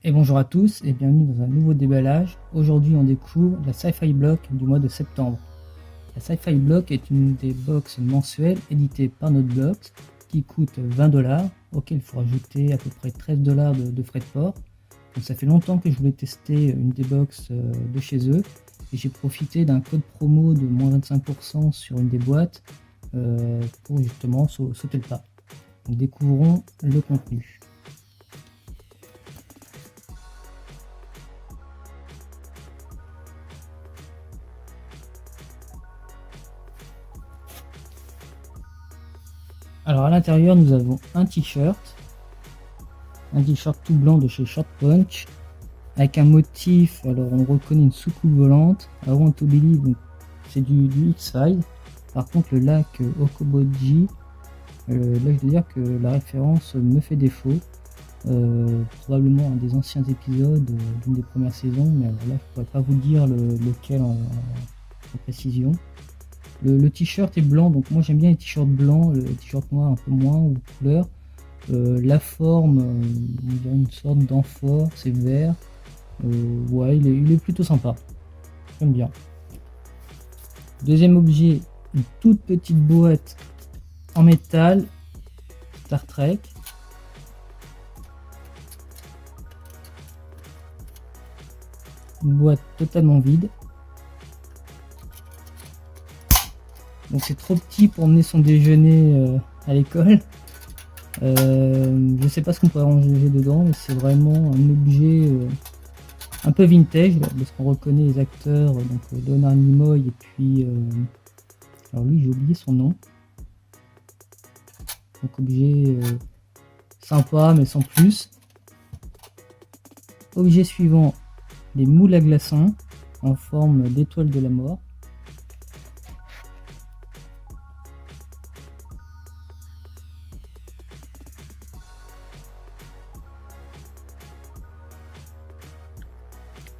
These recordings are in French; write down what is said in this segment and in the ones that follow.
Et bonjour à tous et bienvenue dans un nouveau déballage. Aujourd'hui on découvre la Sci-Fi Block du mois de septembre. La Sci-Fi Block est une des box mensuelles éditées par NoteBlocks qui coûte 20$, auquel il faut rajouter à peu près 13$ de frais de port. Donc ça fait longtemps que je voulais tester une des box de chez eux et j'ai profité d'un code promo de moins 25% sur une des boîtes pour justement sauter le pas. Donc découvrons le contenu. Alors à l'intérieur nous avons un t-shirt tout blanc de chez Short Punch avec un motif, alors on reconnaît une soucoupe volante, I Want to Believe, donc c'est du X-Files. Par contre le lac Okoboji, là je dois dire que la référence me fait défaut, probablement un des anciens épisodes d'une des premières saisons, mais alors là je pourrais pas vous dire lequel en précision. Le t-shirt est blanc, donc moi j'aime bien les t-shirts blancs, le t-shirt noir un peu moins, ou couleur. La forme, on dirait une sorte d'amphore, c'est vert. Ouais, il est plutôt sympa. J'aime bien. Deuxième objet, une toute petite boîte en métal, Star Trek. Une boîte totalement vide. Donc c'est trop petit pour emmener son déjeuner à l'école. Je sais pas ce qu'on pourrait ranger dedans, mais c'est vraiment un objet un peu vintage, parce qu'on reconnaît les acteurs, donc Leonard Nimoy et puis alors lui j'ai oublié son nom. Donc objet sympa mais sans plus. Objet suivant, des moules à glaçons en forme d'étoile de la mort.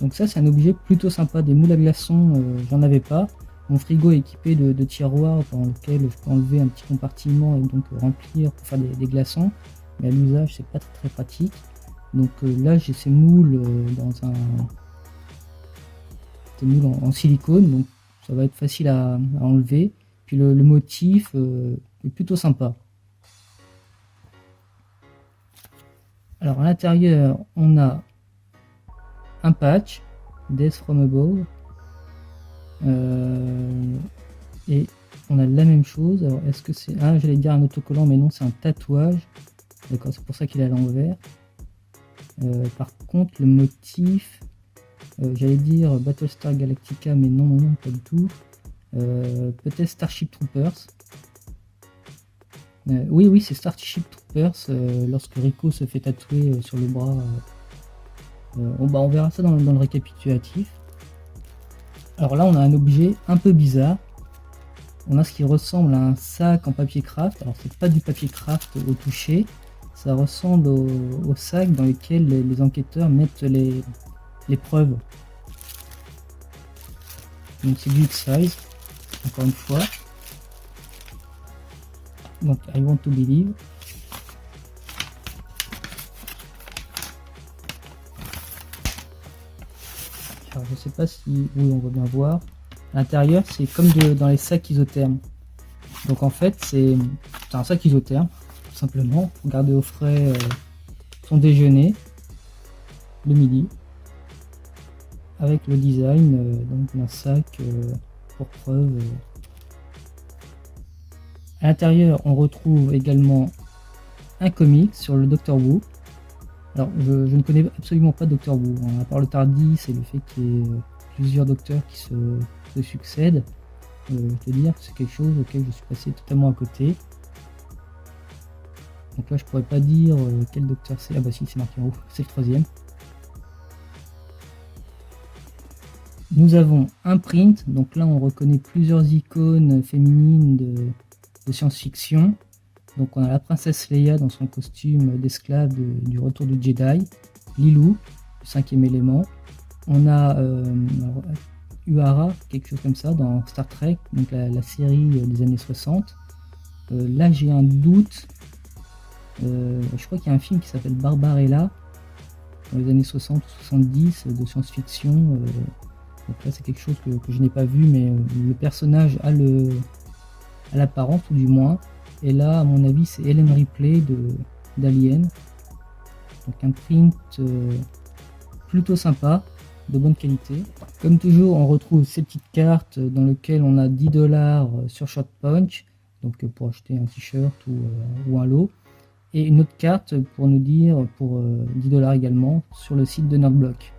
Donc ça c'est un objet plutôt sympa, des moules à glaçons, j'en avais pas. Mon frigo est équipé de tiroirs dans lequel je peux enlever un petit compartiment et donc remplir pour faire des glaçons. Mais à l'usage c'est pas très pratique. Donc là j'ai ces moules des moules en silicone, donc ça va être facile à enlever. Puis le motif est plutôt sympa. Alors à l'intérieur on a un patch, Death from Above, et on a la même chose. Alors est-ce que c'est... Ah, j'allais dire un autocollant, mais non, c'est un tatouage. D'accord, c'est pour ça qu'il est à l'envers. Par contre, le motif, j'allais dire Battlestar Galactica, mais non, pas du tout. Peut-être Starship Troopers. Oui, c'est Starship Troopers, lorsque Rico se fait tatouer sur le bras. On verra ça dans le récapitulatif. Alors là on a un objet un peu bizarre. On a ce qui ressemble à un sac en papier craft. Alors c'est pas du papier craft au toucher, ça ressemble au sac dans lequel les enquêteurs mettent les preuves. Donc c'est du X-Files, encore une fois. Donc I Want to Believe. Alors, je sais pas si... Oui, on va bien voir. À l'intérieur, c'est comme dans les sacs isothermes. Donc en fait, c'est un sac isotherme, tout simplement, pour garder au frais son déjeuner le midi. Avec le design donc d'un sac pour preuve. À l'intérieur, on retrouve également un comic sur le Doctor Who. Alors, je ne connais absolument pas Doctor Who, hein, à part le Tardis et le fait qu'il y ait plusieurs docteurs qui se succèdent. Je te dire que c'est quelque chose auquel je suis passé totalement à côté. Donc là, je pourrais pas dire quel docteur c'est. Ah bah si, c'est marqué en haut, c'est le 3e. Nous avons un print, donc là on reconnaît plusieurs icônes féminines de science-fiction. Donc on a la princesse Leia dans son costume d'esclave du retour du Jedi, Lilou, du 5e élément. On a Uhura, quelque chose comme ça, dans Star Trek, donc la série des années 60. Là j'ai un doute, je crois qu'il y a un film qui s'appelle Barbarella, dans les années 60 ou 70 de science-fiction. Donc là c'est quelque chose que je n'ai pas vu, mais le personnage a l'apparence, ou du moins. Et là, à mon avis, c'est Ellen Ripley d'Alien. Donc un print plutôt sympa, de bonne qualité. Comme toujours, on retrouve ces petites cartes dans lesquelles on a 10$ sur Short Punch, donc pour acheter un t-shirt ou un lot. Et une autre carte pour nous dire, pour 10$ également, sur le site de Nerdblock.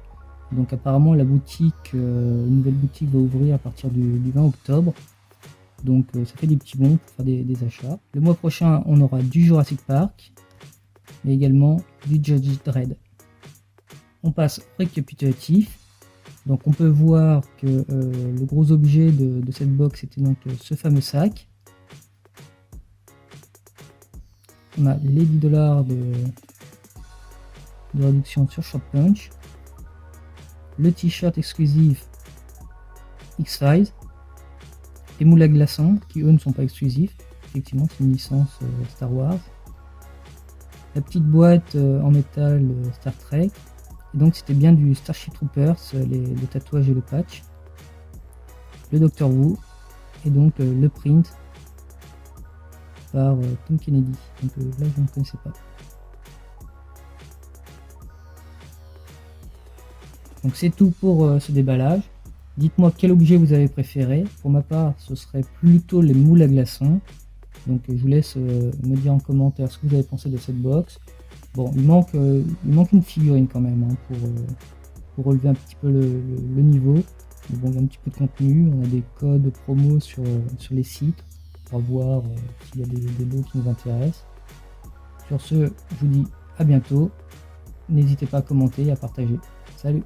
Donc apparemment la boutique, une nouvelle boutique va ouvrir à partir du 20 octobre. Donc ça fait des petits bons pour faire des achats. Le mois prochain, on aura du Jurassic Park, mais également du Judge Dredd. On passe au récapitulatif. Donc on peut voir que le gros objet de cette box était donc ce fameux sac. On a les 10$ de réduction sur Short Punch. Le t-shirt exclusif X-Files. Les moules à glaçons qui eux ne sont pas exclusifs. Effectivement c'est une licence Star Wars. La petite boîte en métal Star Trek. Et donc c'était bien du Starship Troopers, le tatouage et le patch. Le Doctor Who. Et donc le print par Tom Kennedy. Donc là je ne connaissais pas. Donc c'est tout pour ce déballage. Dites-moi quel objet vous avez préféré. Pour ma part, ce serait plutôt les moules à glaçons. Donc je vous laisse me dire en commentaire ce que vous avez pensé de cette box. Bon, il manque une figurine quand même hein, pour relever un petit peu le niveau. Mais bon, il y a un petit peu de contenu. On a des codes promo sur les sites pour voir s'il y a des lots qui nous intéressent. Sur ce, je vous dis à bientôt. N'hésitez pas à commenter et à partager. Salut!